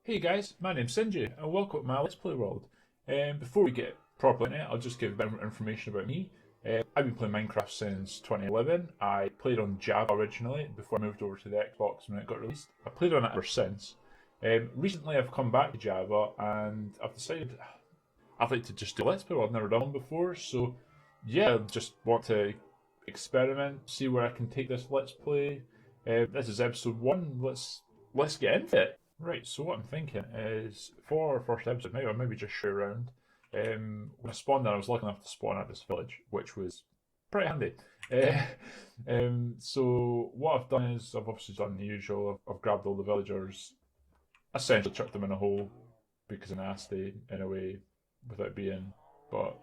Hey guys, my name's Zinjy, and welcome to my Let's Play world. Before we get properly in it, I'll just give a bit of information about me. I've been playing Minecraft since 2011. I played on Java originally before I moved over to the Xbox when it got released. I played on it ever since. Recently, I've come back to Java and I've decided I'd like to just do Let's Play. I've never done one before, so yeah, I just want to experiment, see where I can take this Let's Play. This is episode 1. Let's get into it. Right, so what I'm thinking is for our first episode, maybe I'll maybe just show around. When I spawned in, I was lucky enough to spawn at this village, which was pretty handy. So what I've done is I've obviously done the usual. I've grabbed all the villagers, essentially chucked them in a hole because I'm nasty in a way without being. But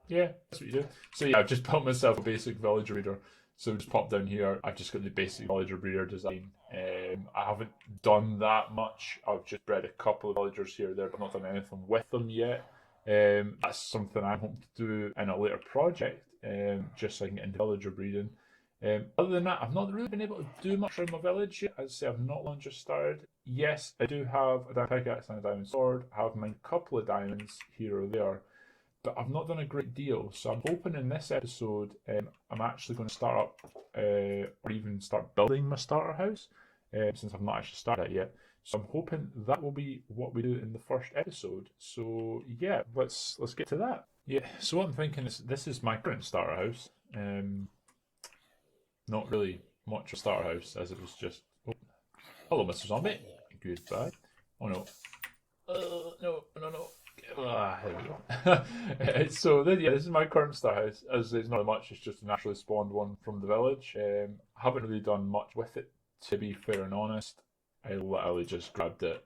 yeah, that's what you do. So yeah, I've just built myself a basic villager breeder. So just pop down here. I've just got the basic villager breeder design. I haven't done that much. I've just bred a couple of villagers here or there, but not done anything with them yet. That's something I hope to do in a later project, just so I can get into villager breeding. Other than that, I've not really been able to do much around my village yet. As I say, I've not long just started. Yes, I do have a diamond pickaxe and a diamond sword. I have mined a couple of diamonds here or there, but I've not done a great deal. So I'm hoping in this episode, I'm actually going to start up, or even start building my starter house, since I've not actually started it yet. So I'm hoping that will be what we do in the first episode. So yeah, let's get to that. Yeah. So what I'm thinking is this is my current starter house. Not really much of a starter house, as it was just. Oh, hello, Mr. Zombie. Goodbye. Oh no. No. There we go. So yeah, this is my current start house. As there's not much, it's just a naturally spawned one from the village. I haven't really done much with it, to be fair and honest. I literally just grabbed it,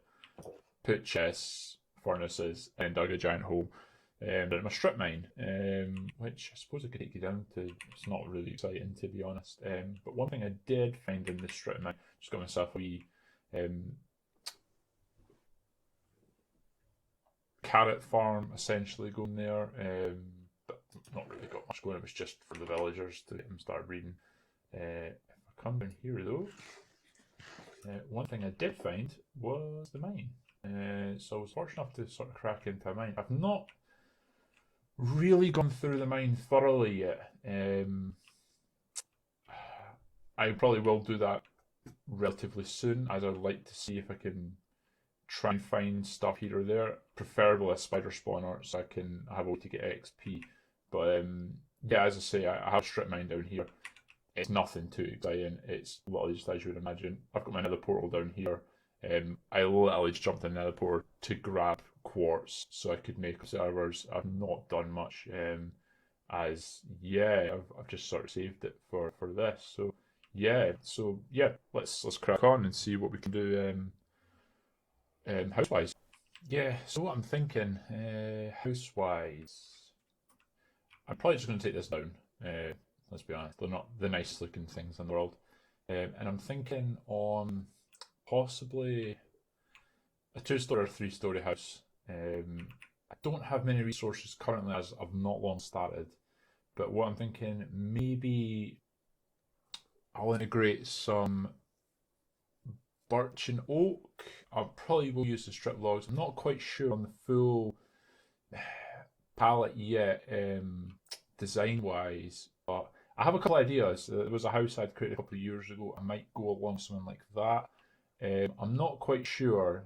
put chests, furnaces, and dug a giant hole. But my strip mine, which I suppose I could take you down to. It's not really exciting, to be honest. But one thing I did find in the strip mine, just got myself a wee carrot farm essentially going there, but not really got much going. It was just for the villagers to get them started breeding. If I come down here though, one thing I did find was the mine. So I was fortunate enough to sort of crack into a mine. I've not really gone through the mine thoroughly yet. I probably will do that relatively soon, as I'd like to see if I can try and find stuff here or there, preferably a spider spawner, so I can have a way to get XP. But yeah, as I say, I have strip mine down here. It's nothing too exciting. It's literally just as you would imagine. I've got my nether portal down here. I literally just jumped in the nether portal to grab quartz so I could make servers. I've not done much, as yeah, I've just sort of saved it for this. So yeah, let's crack on and see what we can do. Housewise. Yeah, so what I'm thinking, housewise, I'm probably just going to take this down. Let's be honest, they're not the nicest looking things in the world. And I'm thinking on possibly a 2-story or 3-story house. I don't have many resources currently as I've not long started, but what I'm thinking, maybe I'll integrate some birch and oak. I probably will use the strip logs. I'm not quite sure on the full palette yet, design wise, but I have a couple of ideas. There was a house I'd created a couple of years ago. I might go along something like that. I'm not quite sure.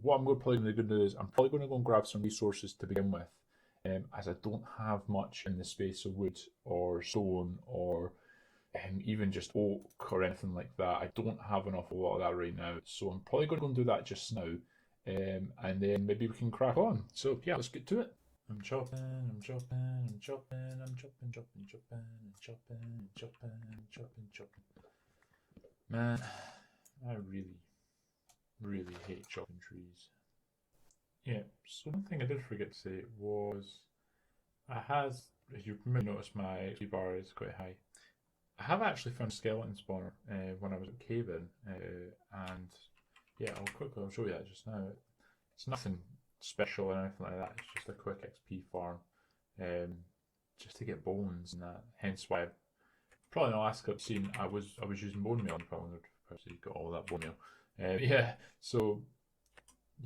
What I'm probably going to do is I'm probably going to go and grab some resources to begin with, as I don't have much in the space of wood or stone or even just oak or anything like that. I don't have an awful lot of that right now, so I'm probably going to go and do that just now, and then maybe we can crack on. So yeah, let's get to it. I'm chopping, I'm chopping, I'm chopping, I'm chopping. Man, I really hate chopping trees. Yeah, so one thing I did forget to say was as you may notice, my XP bar is quite high. I have actually found a skeleton spawner when I was at cave-in, and yeah, I'll show you that just now. It's nothing special or anything like that. It's just a quick XP farm, just to get bones and that. Hence why, probably in the last clip seen, I was using bone meal. You probably wondered how you got all that bone meal. Yeah, so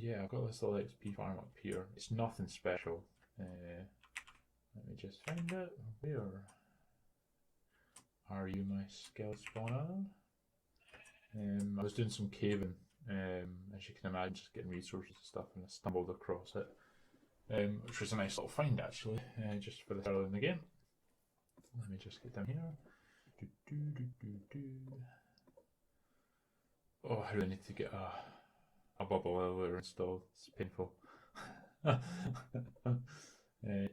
yeah, I've got this little XP farm up here. It's nothing special. Let me just find it. Where are you, my skeleton spawner? I was doing some caving, as you can imagine, just getting resources and stuff, and I stumbled across it, which was a nice little find actually, just for the early in the game. Let me just get down here. Oh, I really need to get a bubble elevator installed. It's painful.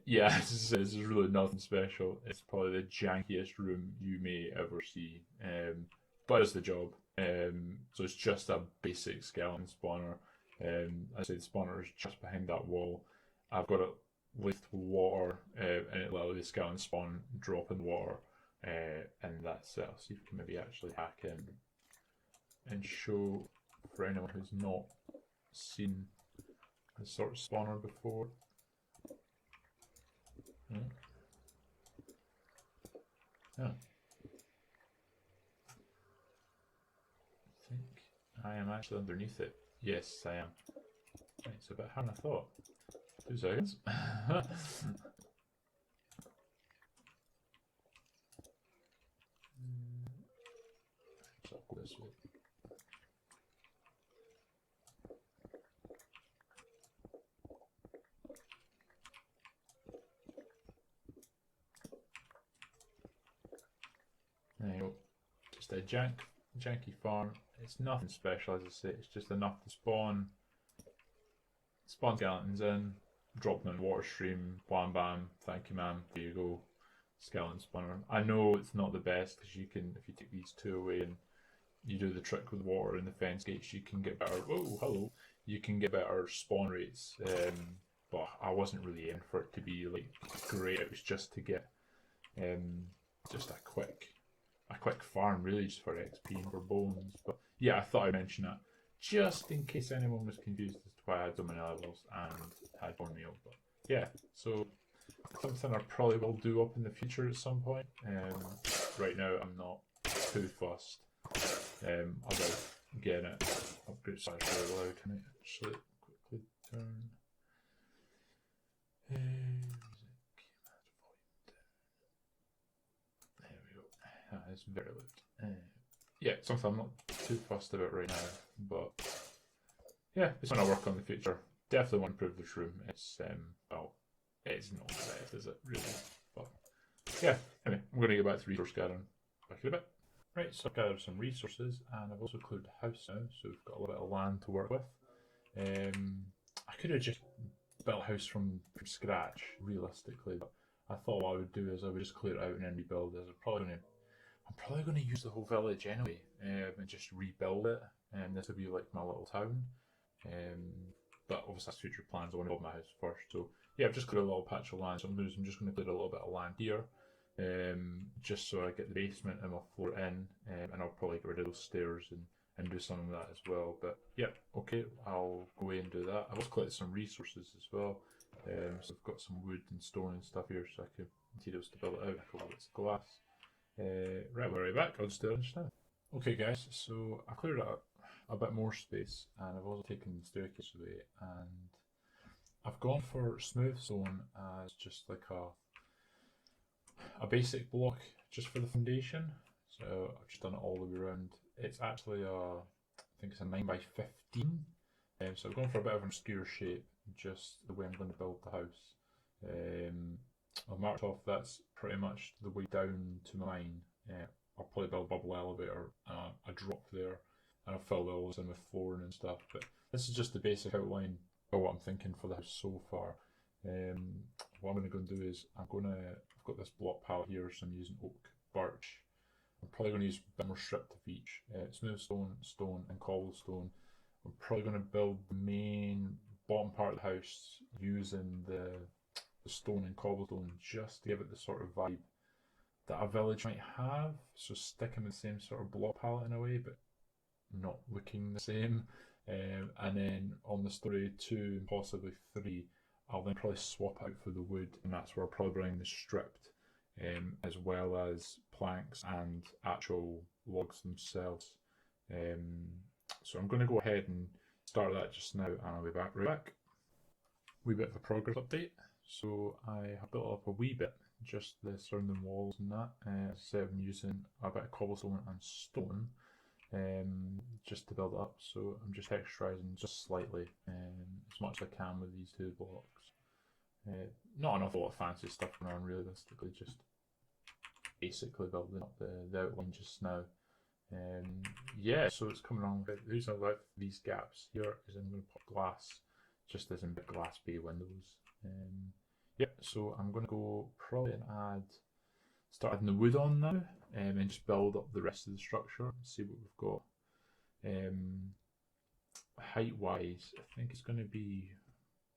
Yeah, this is really nothing special. It's probably the jankiest room you may ever see, but it's the job. So it's just a basic skeleton spawner. I say the spawner is just behind that wall. I've got it laced with water, and it allows the skeleton spawn drop in water, and that's it. I'll see if we can maybe actually hack in and show for anyone who's not seen this sort of spawner before. Yeah. I think I am actually underneath it. Yes, I am. It's a bit harder than I thought. 2 seconds. So I'll go this way. There you go. Just a janky farm. It's nothing special, as I say. It's just enough to spawn skeletons in, drop them in water stream, bam bam, thank you ma'am, there you go, skeleton spawner. I know it's not the best because you can, if you take these 2 away and you do the trick with water and the fence gates, you can get better. Whoa, hello! You can get better spawn rates. But I wasn't really in for it to be like great. It was just to get just a quick farm, really, just for XP and for bones. But yeah, I thought I'd mention that just in case anyone was confused as to why I had so many levels and had bone meal. But yeah, so something I probably will do up in the future at some point. Right now, I'm not too fussed about getting it upgraded. Sorry, it's really loud. Can I actually quickly turn music? There we go. That is very loud. Yeah, something I'm not too fussed about right now, but yeah, it's something I'll work on in the future. Definitely want to improve this room. It's well, it's not the best, is it really? But yeah, anyway, I'm going to get back to resource gathering. Back in a bit. Right, so I've gathered some resources, and I've also cleared the house now, so we've got a little bit of land to work with. I could have just built a house from scratch, realistically, but I thought what I would do is I would just clear it out and then rebuild it. I'm probably going to use the whole village anyway, and just rebuild it, and this will be like my little town. But obviously that's future plans. I want to build my house first, so yeah, I've just cleared a little patch of land, so I'm just going to clear a little bit of land here. Just so I get the basement and my floor in, and I'll probably get rid of those stairs and do some of that as well. But yeah, okay, I'll go away and do that. I've also collected some resources as well. So I've got some wood and stone and stuff here, so I can materials to build it out. A couple bits of glass. Right, we're right back. I'll just do it just now. Okay, guys, so I cleared out a bit more space, and I've also taken the staircase away, and I've gone for smooth stone as just like a basic block just for the foundation. So I've just done it all the way around. It's actually I think it's a 9x15. So I've gone for a bit of an obscure shape, just the way I'm going to build the house. I've marked off that's pretty much the way down to mine. I'll probably build a bubble elevator, a drop there, and I'll fill all this in with flooring and stuff. But this is just the basic outline of what I'm thinking for the house so far. What I'm going to go and do is I've got this block palette here, so I'm using oak, birch. I'm probably going to use a bit more stripped of each. Smooth stone, stone, and cobblestone. I'm probably going to build the main bottom part of the house using the stone and cobblestone just to give it the sort of vibe that a village might have. So sticking with the same sort of block palette in a way, but not looking the same. And then on the story 2 and possibly 3, I'll then probably swap out for the wood, and that's where I'll probably bring the stripped, as well as planks and actual logs themselves. So I'm going to go ahead and start that just now and I'll be right back. Wee bit of a progress update. So I have built up a wee bit, just the surrounding walls and that. So I'm using a bit of cobblestone and stone just to build it up. So I'm just texturizing just slightly, as much as I can with these two blocks. Not an awful lot of fancy stuff going on, realistically, just basically building up the outline just now. Yeah, so it's coming along. The reason I left these gaps here is I'm going to put glass, just as in big glass bay windows. Yep, so I'm going to go probably and start adding the wood on now, and just build up the rest of the structure, see what we've got. Height wise, I think it's going to be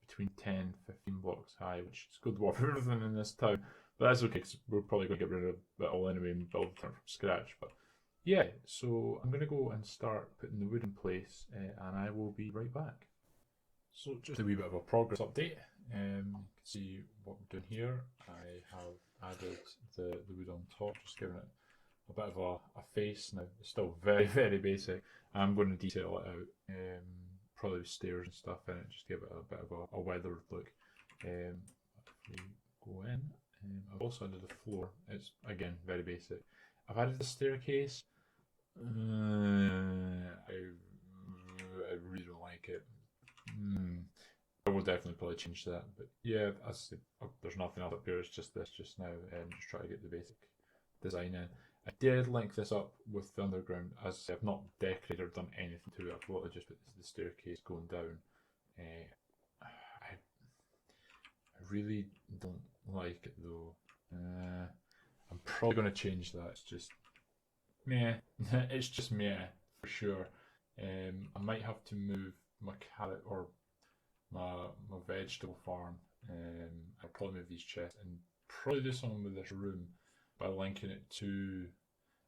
between 10 15 blocks high, which is good dwarf everything in this town, but that's okay because we're probably going to get rid of it all anyway and build it from scratch. But yeah, so I'm going to go and start putting the wood in place, and I will be right back. So just a wee bit of a progress update. You can see what we're doing here. I have added the wood on top, just giving it a bit of a face. Now it's still very, very basic. I'm going to detail it out, probably with stairs and stuff in it, just give it a bit of a weathered look. If we go in, I've also added the floor. It's again very basic. I've added the staircase. I really don't like it. I will definitely probably change that, but yeah, there's nothing else up here. It's just this just now, and just try to get the basic design in. I did link this up with the underground. As I say, I've not decorated or done anything to it. I've literally just put the staircase going down. I really don't like it though. I'm probably going to change that. It's just meh. It's just meh for sure. I might have to move my carrot or my vegetable farm. I'll probably move these chests and probably do something with this room by linking it to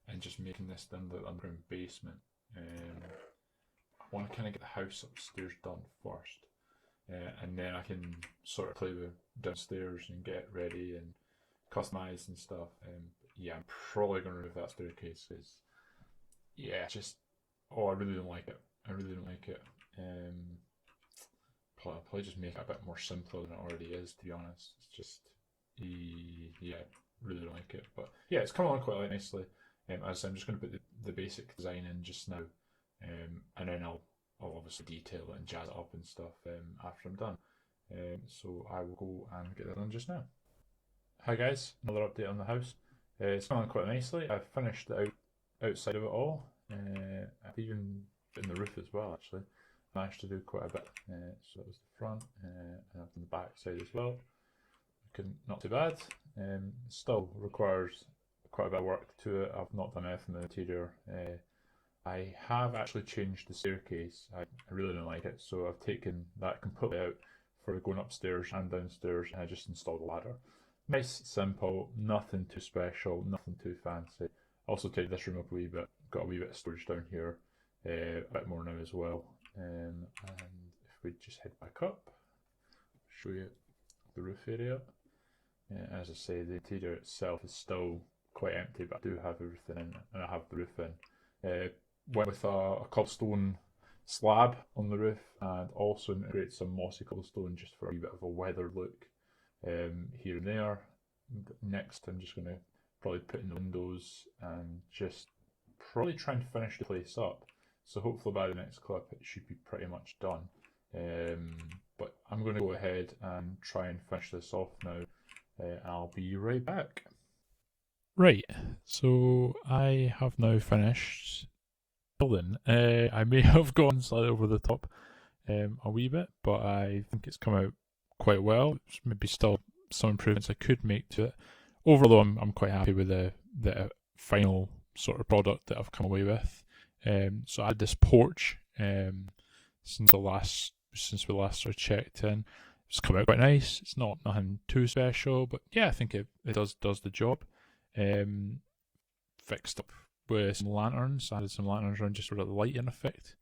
and just making this down the underground basement. I want to kind of get the house upstairs done first, and then I can sort of play with downstairs and get ready and customize and stuff. Yeah, I'm probably going to remove that staircase because yeah, I really don't like it. I really don't like it. Probably just make it a bit more simpler than it already is, to be honest. It's just, yeah, really don't like it. But yeah, it's coming along quite nicely. As I say, I'm just going to put the basic design in just now, and then I'll obviously detail it and jazz it up and stuff after I'm done. So I will go and get that done just now. Hi guys, another update on the house. It's coming along quite nicely. I've finished the outside of it all. I've even done the roof as well, actually. Managed to do quite a bit. So that was the front, and I've done the back side as well. Not too bad. Still requires quite a bit of work to it. I've not done anything in the interior. I have actually changed the staircase. I really don't like it, so I've taken that completely out for going upstairs and downstairs, and I just installed a ladder. Nice, simple, nothing too special, nothing too fancy. Also take this room up a wee bit, got a wee bit of storage down here, a bit more now as well. And if we just head back up, show you the roof area. As I say, the interior itself is still quite empty, but I do have everything in, and I have the roof in. Went with a cobblestone slab on the roof, and also integrated some mossy cobblestone just for a wee bit of a weathered look here and there. Next, I'm just going to probably put in the windows and just probably try and finish the place up. So hopefully by the next clip it should be pretty much done. But I'm going to go ahead and try and finish this off now. I'll be right back. Right, so I have now finished building. I may have gone slightly over the top a wee bit, but I think it's come out quite well. There's maybe still some improvements I could make to it. Overall, I'm quite happy with the final sort of product that I've come away with. So I had this porch since we last sort of checked in. It's come out quite nice. It's nothing too special, but yeah, I think it does the job. Fixed up with some lanterns. Added some lanterns around just for the lighting effect.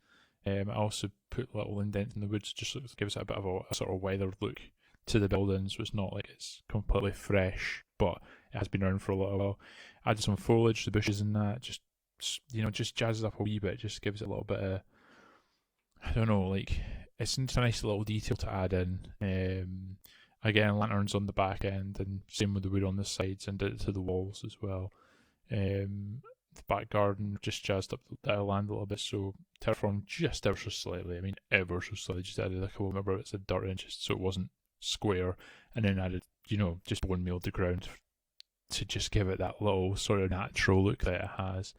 I also put little indents in the woods just to give it a bit of a sort of weathered look to the building, so it's not like it's completely fresh, but it has been around for a little while. Added some foliage, the bushes and that, just jazzes up a wee bit, just gives it a little bit of I don't know, like, it's a nice little detail to add in. Again, lanterns on the back end, and same with the wood on the sides, and did it to the walls as well. The back garden just jazzed up the land a little bit, so terraformed just ever so slightly. I mean, ever so slightly. Just added a couple of bits of dirt in just so it wasn't square, and then added, just bone meal to ground to just give it that little sort of natural look that it has.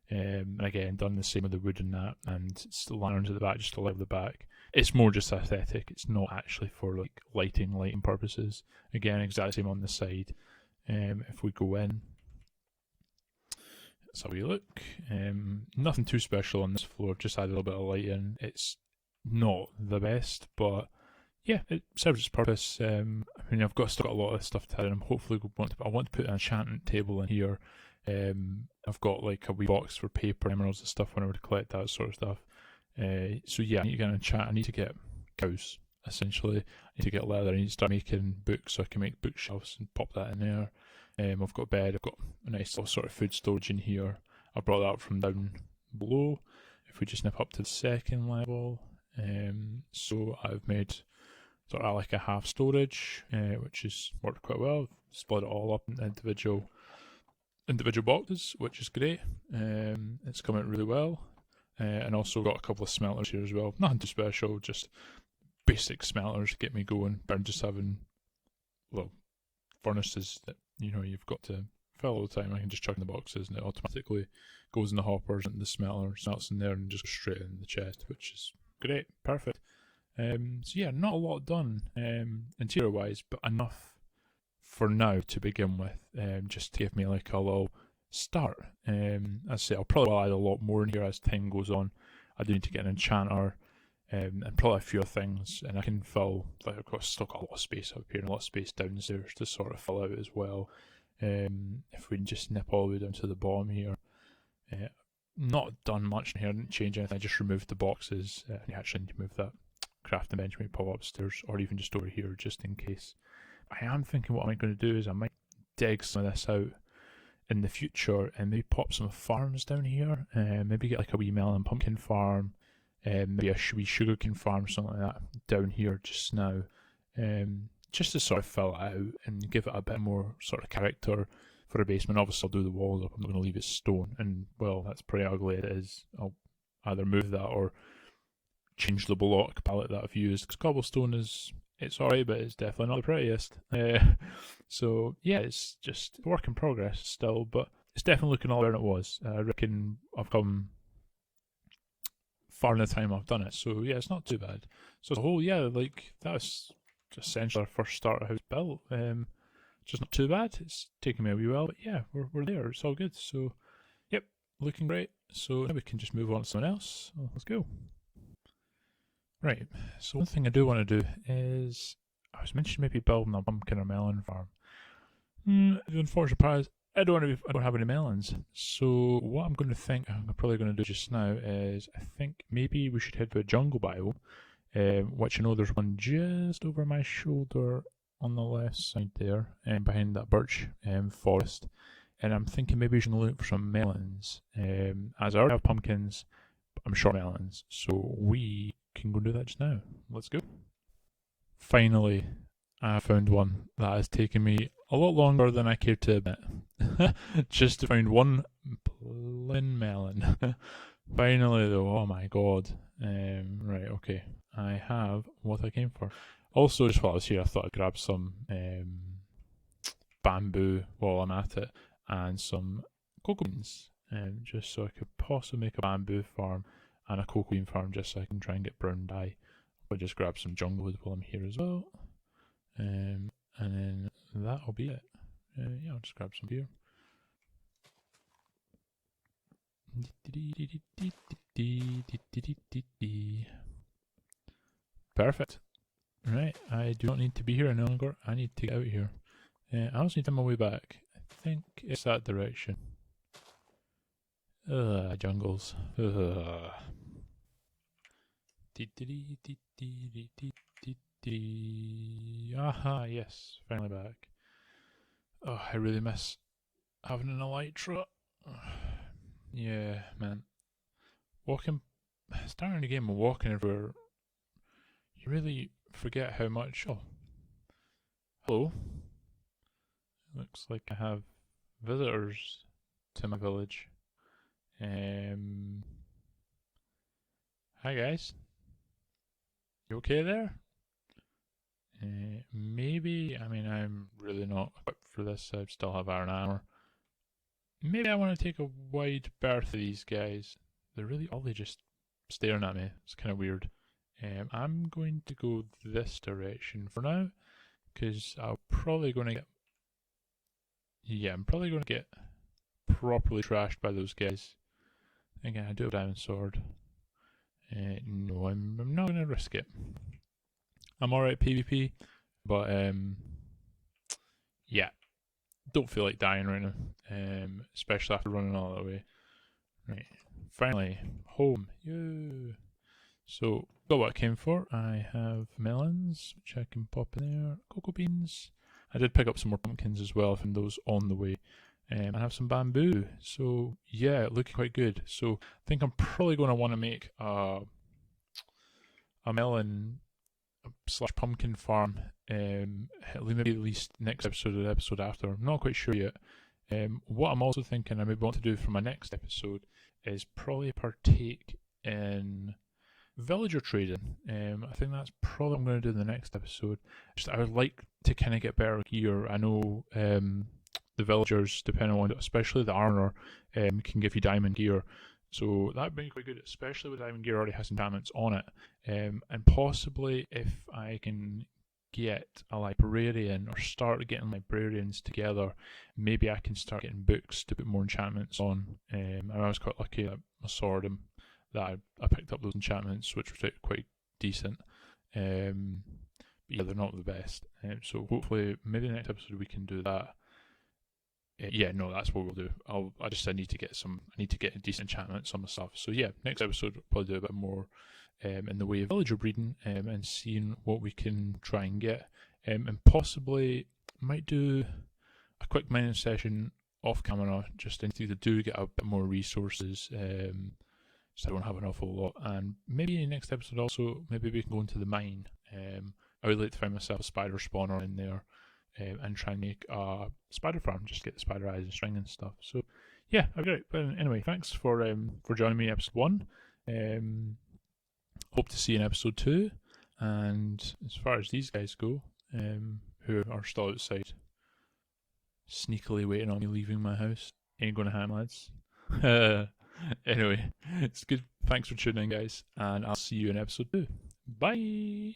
And again, done the same with the wood and that, and still lanterns at the back just to light the back. It's more just aesthetic. It's not actually for like lighting purposes. Again, exactly same on the side. If we go in, let's have a look. Nothing too special on this floor. Just add a little bit of light in. It's not the best, but yeah, it serves its purpose. I mean, I've still got a lot of stuff to add, and I'm hopefully I want to put an enchantment table in here. I've got like a wee box for paper, emeralds and stuff when I would collect that sort of stuff. So yeah, I need to get an enchant. I need to get cows, essentially. I need to get leather. I need to start making books so I can make bookshelves and pop that in there. I've got a bed. I've got a nice little sort of food storage in here. I brought that up from down below. If we just nip up to the second level, so I've made sort of like a half storage, which has worked quite well. Split it all up into individual boxes, which is great. It's come out really well. And also got a couple of smelters here as well. Nothing too special, just basic smelters to get me going. But just having, furnaces that, you've got to fill all the time. I can just chuck in the boxes and it automatically goes in the hoppers and the smelter smelts in there and just goes straight in the chest, which is great. Perfect. So yeah, not a lot done interior wise, but enough for now to begin with, just to give me like a little start. As I say, I'll probably add a lot more in here as time goes on. I do need to get an enchanter, and probably a few other things, and I can fill, like I've still got a lot of space up here and a lot of space downstairs to sort of fill out as well. If we just nip all the way down to the bottom here, not done much in here, I didn't change anything, I just removed the boxes. I actually need to move that crafting bench maybe pop upstairs, or even just over here just in case. I am thinking what I'm going to do is I might dig some of this out in the future and maybe pop some farms down here, maybe get like a wee melon pumpkin farm, maybe a wee sugarcane farm, something like that down here just now, just to sort of fill it out and give it a bit more sort of character for a basement. Obviously I'll do the walls up, I'm not going to leave it stone, and well, that's pretty ugly it is. I'll either move that or change the block palette that I've used, because cobblestone it's alright, but it's definitely not the prettiest. So yeah, it's just a work in progress still, but it's definitely looking all better than it was. I reckon I've come far in the time I've done it, so yeah, it's not too bad. So as a whole, yeah, like that's essentially our first starter house built. Just not too bad. It's taken me a wee while, but yeah, we're there. It's all good. So yep, looking great. So now we can just move on to someone else. So let's go. Right, so one thing I do want to do is, I was mentioning maybe building a pumpkin or melon farm. The unfortunate part is I don't have any melons. So what I'm probably going to do just now is, I think maybe we should head to a jungle biome, which I know there's one just over my shoulder on the left side there, behind that birch forest. And I'm thinking maybe we should look for some melons. As I already have pumpkins, but I'm short melons, so we can go do that just now. Let's go. Finally, I found one that has taken me a lot longer than I care to admit. Just to find one plain melon. Finally though, oh my god. Right, okay. I have what I came for. Also, just while I was here, I thought I'd grab some bamboo while I'm at it, and some cocoa beans, just so I could possibly make a bamboo farm and a cocoa bean farm, just so I can try and get brown dye. I'll just grab some jungle wood while I'm here as well, and then that'll be it. Yeah, I'll just grab some beer. Perfect. Right, I do not need to be here any longer. I need to get out of here. I also need to find my way back. I think it's that direction. Jungles. Aha, yes, finally back. Oh, I really miss having an elytra. Yeah, man. Walking starting the game and walking everywhere, you really forget how much. Oh, hello. Looks like I have visitors to my village. Hi guys. You okay there? Maybe, I mean, I'm really not equipped for this. I still have iron armor. Maybe I want to take a wide berth of these guys. They're really all they just staring at me. It's kind of weird. I'm going to go this direction for now, because I'm probably going to get. Yeah, I'm probably going to get properly trashed by those guys. Again, I do have a diamond sword. No, I'm not going to risk it. I'm alright PvP, but yeah, don't feel like dying right now, especially after running all that way. Right, finally, home. Yoo. So, got what I came for. I have melons, which I can pop in there, cocoa beans. I did pick up some more pumpkins as well, from those on the way. I have some bamboo, so yeah, looking quite good. So, I think I'm probably going to want to make a melon slash pumpkin farm, maybe at least next episode or the episode after. I'm not quite sure yet. What I'm also thinking I maybe want to do for my next episode is probably partake in villager trading. I think that's probably what I'm going to do in the next episode. Just I would like to kind of get better gear. I know the villagers, depending on, especially the armor, can give you diamond gear. So that would be quite good, especially with diamond gear already has enchantments on it. And possibly if I can get a librarian or start getting librarians together, maybe I can start getting books to put more enchantments on. And I was quite lucky that my sword that I picked up those enchantments, which were quite decent. But yeah, they're not the best. So hopefully, maybe the next episode we can do that. Yeah, no, that's what we'll do. I need to get decent enchantments on my stuff. So yeah, next episode we'll probably do a bit more in the way of villager breeding and seeing what we can try and get. And possibly might do a quick mining session off camera, just to do get a bit more resources. So I don't have an awful lot. And maybe in the next episode also, maybe we can go into the mine. I would like to find myself a spider spawner in there. And try and make a spider farm, just get the spider eyes and string and stuff. So yeah, great. But anyway, thanks for joining me in episode 1. Hope to see you in episode 2. And as far as these guys go, who are still outside, sneakily waiting on me leaving my house, ain't gonna happen, lads. Anyway, it's good. Thanks for tuning in, guys, and I'll see you in episode 2. Bye.